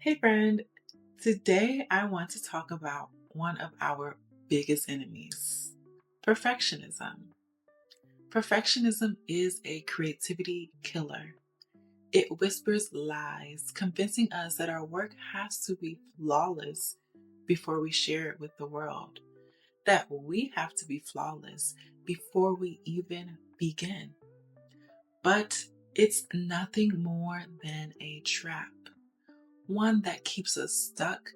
Hey, friend. Today I want to talk about one of our biggest enemies, perfectionism. Perfectionism is a creativity killer. It whispers lies, convincing us that our work has to be flawless before we share it with the world, that we have to be flawless before we even begin. But it's nothing more than a trap. One that keeps us stuck,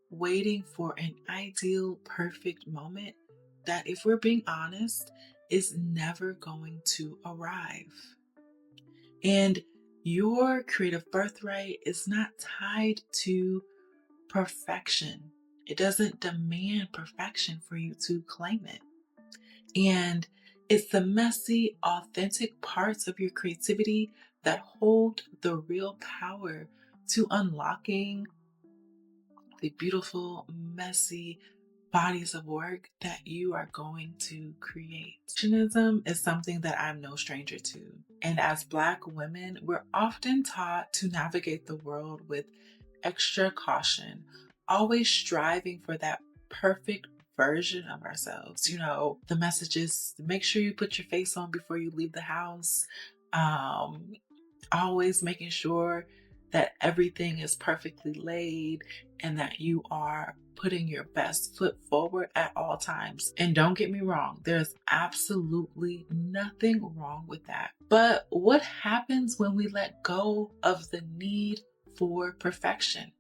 waiting for an ideal, perfect moment that, if we're being honest, is never going to arrive. And your creative birthright is not tied to perfection. It doesn't demand perfection for you to claim it. And it's the messy, authentic parts of your creativity that hold the real power to unlocking the beautiful, messy bodies of work that you are going to create. Perfectionism is something that I'm no stranger to. And as Black women, we're often taught to navigate the world with extra caution, always striving for that perfect version of ourselves. The messages: make sure you put your face on before you leave the house. Um, Always making sure that everything is perfectly laid and that you are putting your best foot forward at all times. And don't get me wrong, there's absolutely nothing wrong with that. But what happens when we let go of the need for perfection?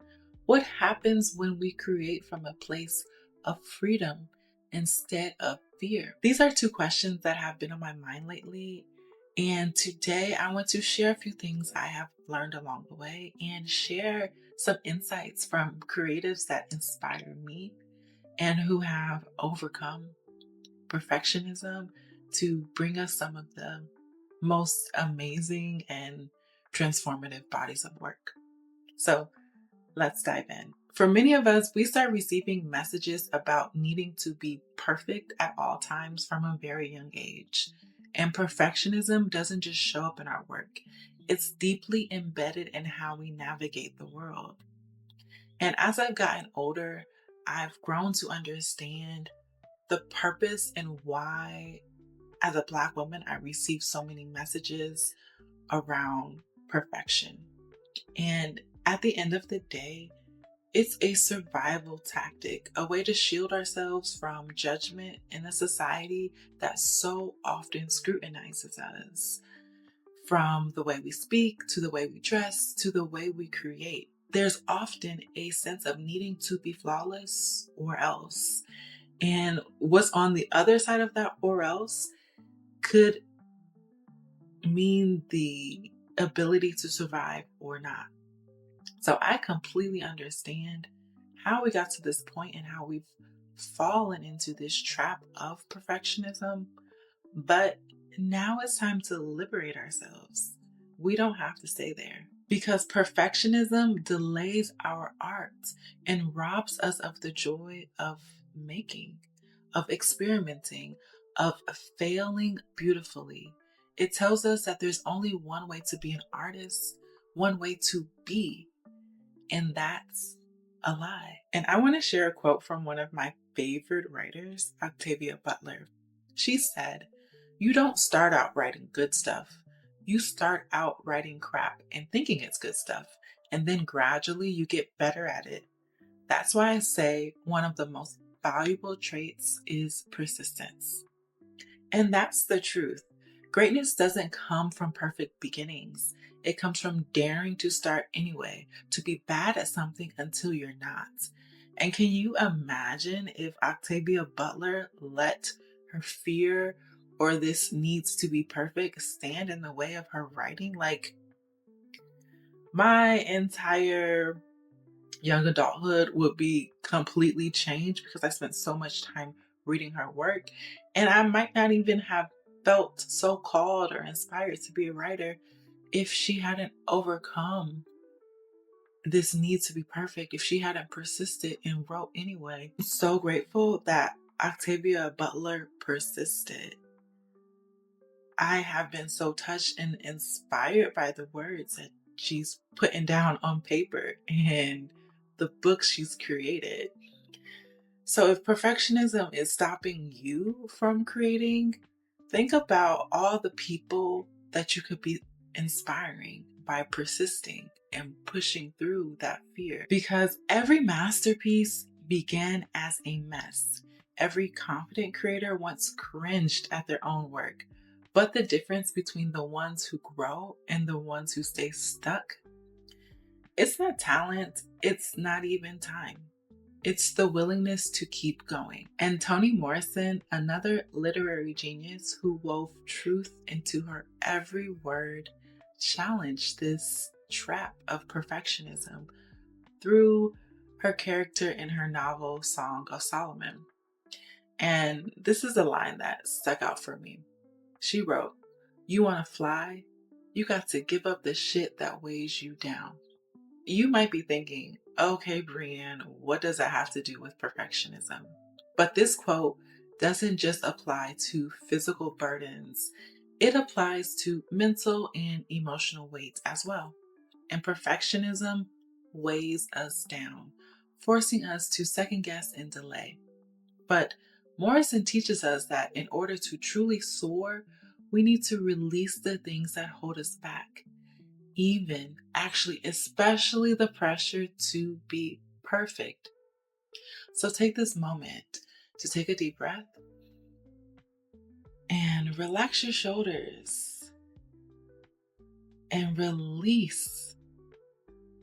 What happens when we create from a place of freedom instead of fear? These are two questions that have been on my mind lately. And today I want to share a few things I have learned along the way and share some insights from creatives that inspire me and who have overcome perfectionism to bring us some of the most amazing and transformative bodies of work. So let's dive in. For many of us, we start receiving messages about needing to be perfect at all times from a very young age. And perfectionism doesn't just show up in our work, it's deeply embedded in how we navigate the world. And as I've gotten older, I've grown to understand the purpose and why, as a Black woman, I receive so many messages around perfection. And at the end of the day, it's a survival tactic, a way to shield ourselves from judgment in a society that so often scrutinizes us. From the way we speak, to the way we dress, to the way we create, there's often a sense of needing to be flawless or else. And what's on the other side of that or else could mean the ability to survive or not. So I completely understand how we got to this point and how we've fallen into this trap of perfectionism. But now it's time to liberate ourselves. We don't have to stay there because perfectionism delays our art and robs us of the joy of making, of experimenting, of failing beautifully. It tells us that there's only one way to be an artist, one way to be, and that's a lie. And I want to share a quote from one of my favorite writers, Octavia Butler. She said, "You don't start out writing good stuff. You start out writing crap and thinking it's good stuff. And then gradually you get better at it. That's why I say one of the most valuable traits is persistence." And that's the truth. Greatness doesn't come from perfect beginnings. It comes from daring to start anyway, to be bad at something until you're not. And can you imagine if Octavia Butler let her fear or this needs to be perfect stand in the way of her writing? Like, my entire young adulthood would be completely changed because I spent so much time reading her work. And I might not even have felt so called or inspired to be a writer if she hadn't overcome this need to be perfect, if she hadn't persisted and wrote anyway. I'm so grateful that Octavia Butler persisted. I have been so touched and inspired by the words that she's putting down on paper. And the books she's created. So if perfectionism is stopping you from creating, think about all the people that you could be inspiring by persisting and pushing through that fear. Because every masterpiece began as a mess. Every confident creator once cringed at their own work. But the difference between the ones who grow and the ones who stay stuck, it's not talent, it's not even time. It's the willingness to keep going. And Toni Morrison, another literary genius who wove truth into her every word, challenged this trap of perfectionism through her character in her novel Song of Solomon. And this is a line that stuck out for me. She wrote, "You want to fly? You got to give up the shit that weighs you down." You might be thinking, okay, Brienne, what does that have to do with perfectionism? But this quote doesn't just apply to physical burdens, it applies to mental and emotional weight as well. And perfectionism weighs us down, forcing us to second guess and delay. But Morrison teaches us that in order to truly soar, we need to release the things that hold us back, even actually, especially the pressure to be perfect. So take this moment to take a deep breath and relax your shoulders and release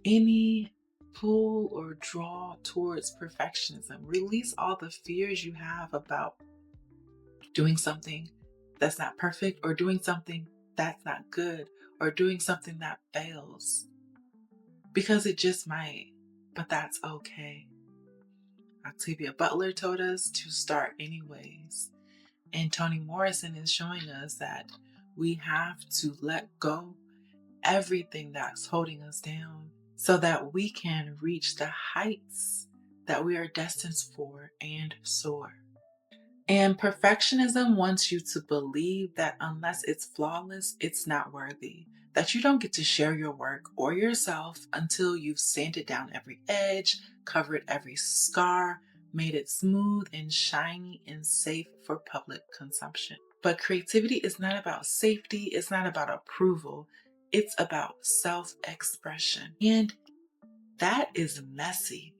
any pull or draw towards perfectionism. Release all the fears you have about doing something that's not perfect, or doing something that's not good, or doing something that fails. Because it just might, but that's okay. Octavia Butler told us to start anyways. And Toni Morrison is showing us that we have to let go everything that's holding us down so that we can reach the heights that we are destined for and soar. And perfectionism wants you to believe that unless it's flawless, it's not worthy. That you don't get to share your work or yourself until you've sanded down every edge, covered every scar, made it smooth and shiny and safe for public consumption. But creativity is not about safety, it's not about approval, it's about self-expression. And that is messy.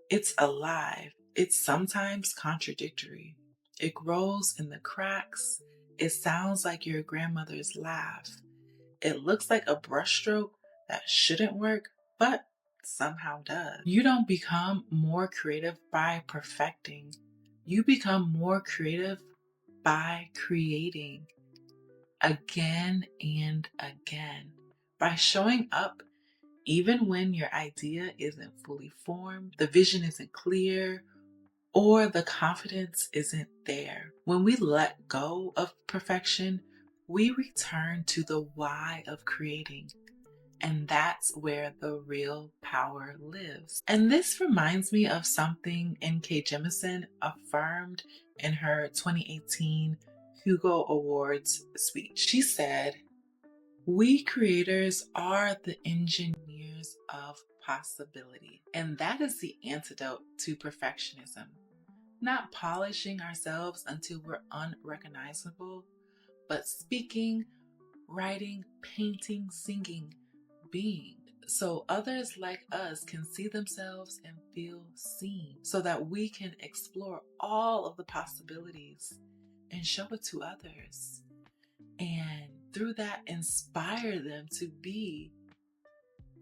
It's alive. It's sometimes contradictory. It grows in the cracks. It sounds like your grandmother's laugh. It looks like a brushstroke that shouldn't work, but somehow does. You don't become more creative by perfecting. You become more creative by creating again and again. By showing up even when your idea isn't fully formed, the vision isn't clear, or the confidence isn't there. When we let go of perfection, we return to the why of creating. And that's where the real power lives. And this reminds me of something N.K Jemisin affirmed in her 2018 Hugo Awards speech. She said, "We creators are the engineers of possibility." And that is the antidote to perfectionism. Not polishing ourselves until we're unrecognizable, but speaking, writing, painting, singing, being, so others like us can see themselves and feel seen, so that we can explore all of the possibilities and show it to others. And through that, inspire them to be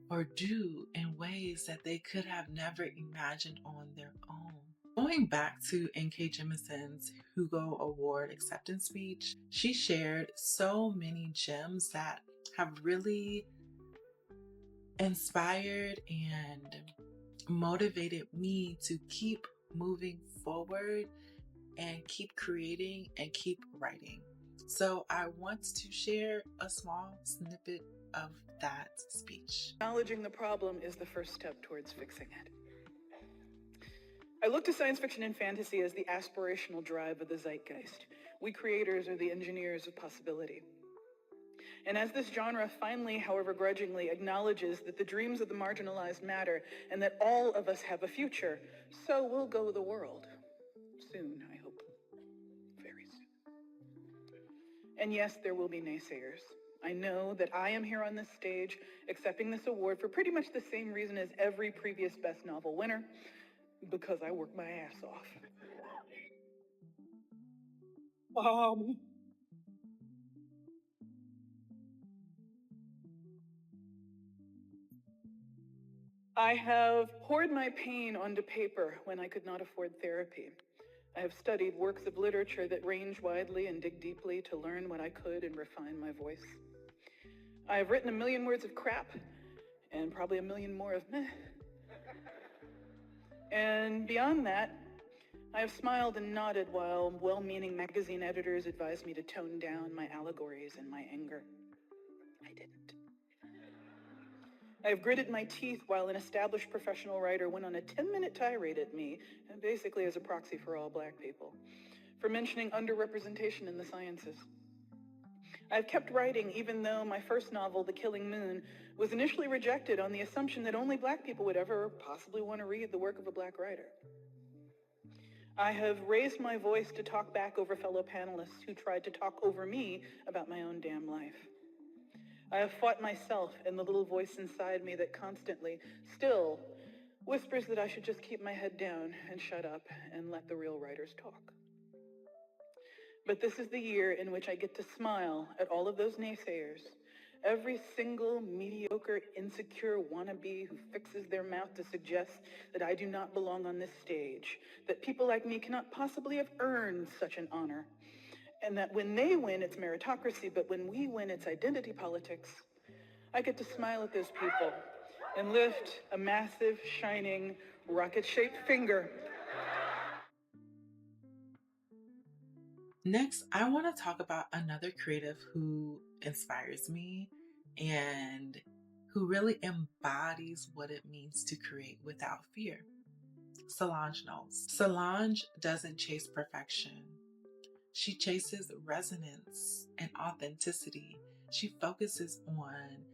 or do in ways that they could have never imagined on their own. Going back to N.K Jemisin's Hugo Award acceptance speech, she shared so many gems that have really inspired and motivated me to keep moving forward and keep creating and keep writing. So I want to share a small snippet of that speech. Acknowledging the problem is the first step towards fixing it. I look to science fiction and fantasy as the aspirational drive of the zeitgeist. We creators are the engineers of possibility. And as this genre finally, however grudgingly, acknowledges that the dreams of the marginalized matter and that all of us have a future, so will go the world. Soon, I hope. Very soon. And yes, there will be naysayers. I know that I am here on this stage accepting this award for pretty much the same reason as every previous Best Novel winner, because I work my ass off. I have poured my pain onto paper when I could not afford therapy. I have studied works of literature that range widely and dig deeply to learn what I could and refine my voice. I have written 1,000,000 words of crap and probably 1,000,000 more of meh. And beyond that, I have smiled and nodded while well-meaning magazine editors advised me to tone down my allegories and my anger. I didn't. I have gritted my teeth while an established professional writer went on a 10-minute tirade at me, and basically as a proxy for all Black people, for mentioning underrepresentation in the sciences. I've kept writing even though my first novel, The Killing Moon, was initially rejected on the assumption that only Black people would ever possibly want to read the work of a Black writer. I have raised my voice to talk back over fellow panelists who tried to talk over me about my own damn life. I have fought myself and the little voice inside me that constantly, still, whispers that I should just keep my head down and shut up and let the real writers talk. But this is the year in which I get to smile at all of those naysayers, every single mediocre, insecure wannabe who fixes their mouth to suggest that I do not belong on this stage, that people like me cannot possibly have earned such an honor, and that when they win, it's meritocracy, but when we win, it's identity politics. I get to smile at those people and lift a massive, shining, rocket-shaped finger. Next, I want to talk about another creative who inspires me and who really embodies what it means to create without fear. Solange Knowles. Solange doesn't chase perfection. She chases resonance and authenticity. She focuses on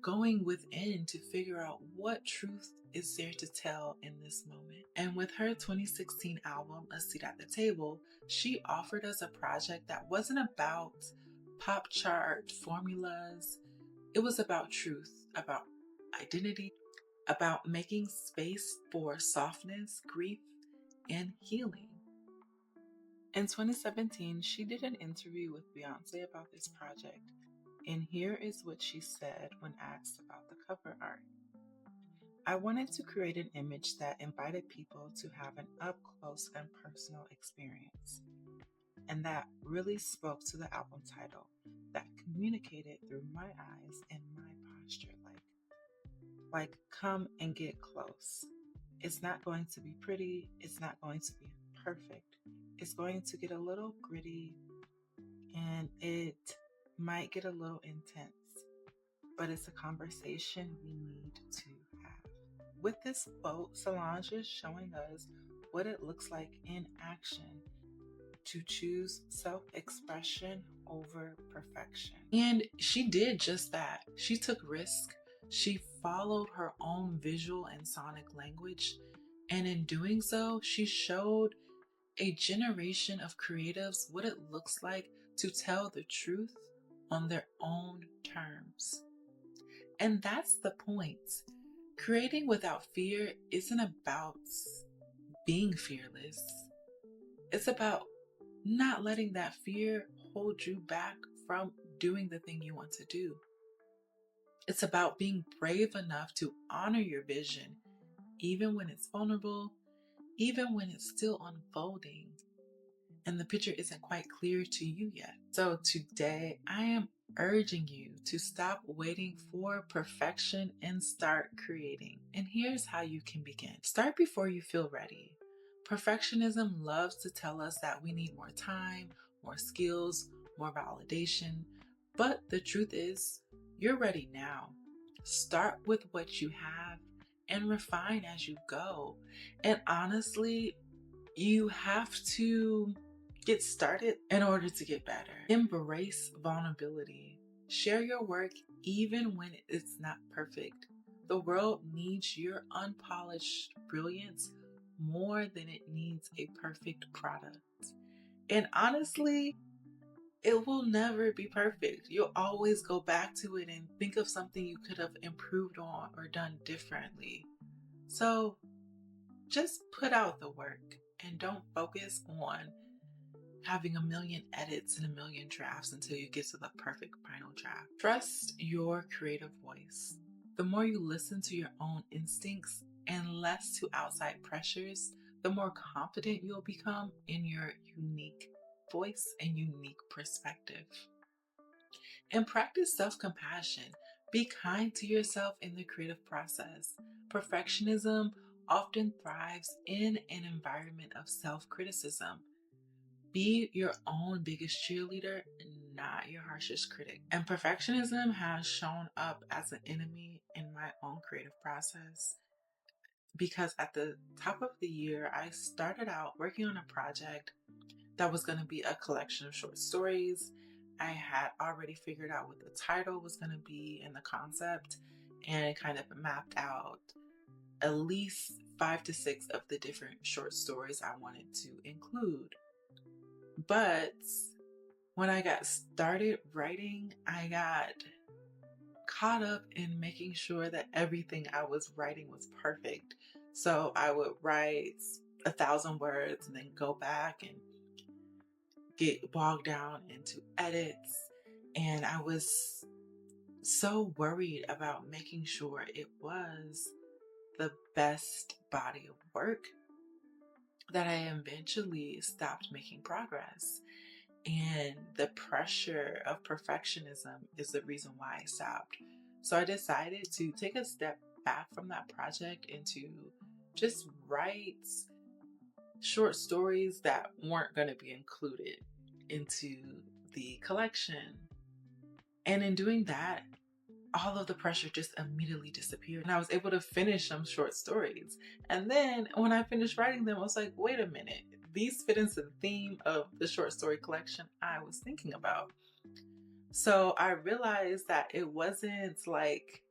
going within to figure out what truth is there to tell in this moment. And with her 2016 album, A Seat at the Table, she offered us a project that wasn't about pop chart formulas. It was about truth, about identity, about making space for softness, grief, and healing. In 2017, she did an interview with Beyonce about this project, and here is what she said when asked about the cover art. I wanted to create an image that invited people to have an up-close and personal experience, and that really spoke to the album title, that communicated through my eyes and my posture, like come and get close. It's not going to be pretty, it's not going to be perfect. It's going to get a little gritty and it might get a little intense, but it's a conversation we need to have. With this quote, Solange is showing us what it looks like in action to choose self-expression over perfection. And she did just that. She took risk. She followed her own visual and sonic language. And in doing so, she showed a generation of creatives what it looks like to tell the truth on their own terms. And that's the point. Creating without fear isn't about being fearless. It's about not letting that fear hold you back from doing the thing you want to do. It's about being brave enough to honor your vision, even when it's vulnerable, even when it's still unfolding, and the picture isn't quite clear to you yet. So today, I am urging you to stop waiting for perfection and start creating. And here's how you can begin. Start before you feel ready. Perfectionism loves to tell us that we need more time, more skills, more validation. But the truth is, you're ready now. Start with what you have and refine as you go. And honestly, you have to get started in order to get better. Embrace vulnerability. Share your work even when it's not perfect. The world needs your unpolished brilliance more than it needs a perfect product. And honestly, it will never be perfect. You'll always go back to it and think of something you could have improved on or done differently. So just put out the work and don't focus on having a million edits and a million drafts until you get to the perfect final draft. Trust your creative voice. The more you listen to your own instincts and less to outside pressures, the more confident you'll become in your unique voice and unique perspective. And practice self compassion. Be kind to yourself in the creative process. Perfectionism often thrives in an environment of self criticism. Be your own biggest cheerleader, not your harshest critic. And perfectionism has shown up as an enemy in my own creative process because at the top of the year, I started out working on a project that was going to be a collection of short stories. I had already figured out what the title was going to be and the concept, and kind of mapped out at least 5 to 6 of the different short stories I wanted to include. But when I got started writing, I got caught up in making sure that everything I was writing was perfect. So I would write 1,000 words and then go back and get bogged down into edits. And I was so worried about making sure it was the best body of work that I eventually stopped making progress. And the pressure of perfectionism is the reason why I stopped. So I decided to take a step back from that project and to just write short stories that weren't going to be included into the collection. And in doing that, all of the pressure just immediately disappeared. And I was able to finish some short stories. And then when I finished writing them, I was like, wait a minute, these fit into the theme of the short story collection I was thinking about. So I realized that it wasn't like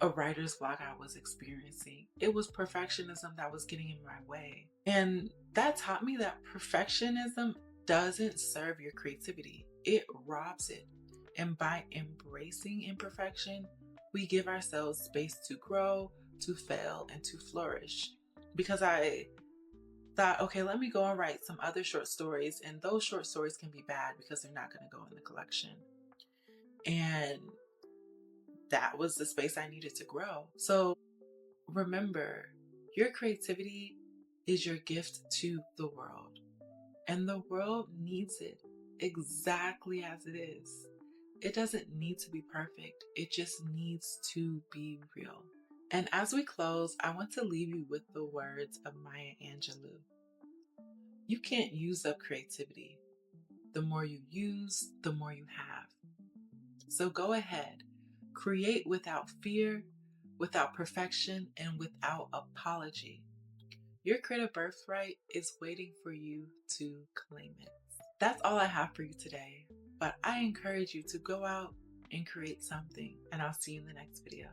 a writer's block I was experiencing. It was perfectionism that was getting in my way. And that taught me that perfectionism doesn't serve your creativity, it robs it. And by embracing imperfection, we give ourselves space to grow, to fail, and to flourish. Because I thought, okay, let me go and write some other short stories, and those short stories can be bad because they're not going to go in the collection. And that was the space I needed to grow. So remember, your creativity is your gift to the world, and the world needs it exactly as it is. It doesn't need to be perfect, it just needs to be real. And as we close, I want to leave you with the words of Maya Angelou. You can't use up creativity. The more you use, the more you have. So go ahead, create without fear, without perfection, and without apology. Your creative birthright is waiting for you to claim it. That's all I have for you today, but I encourage you to go out and create something, and I'll see you in the next video.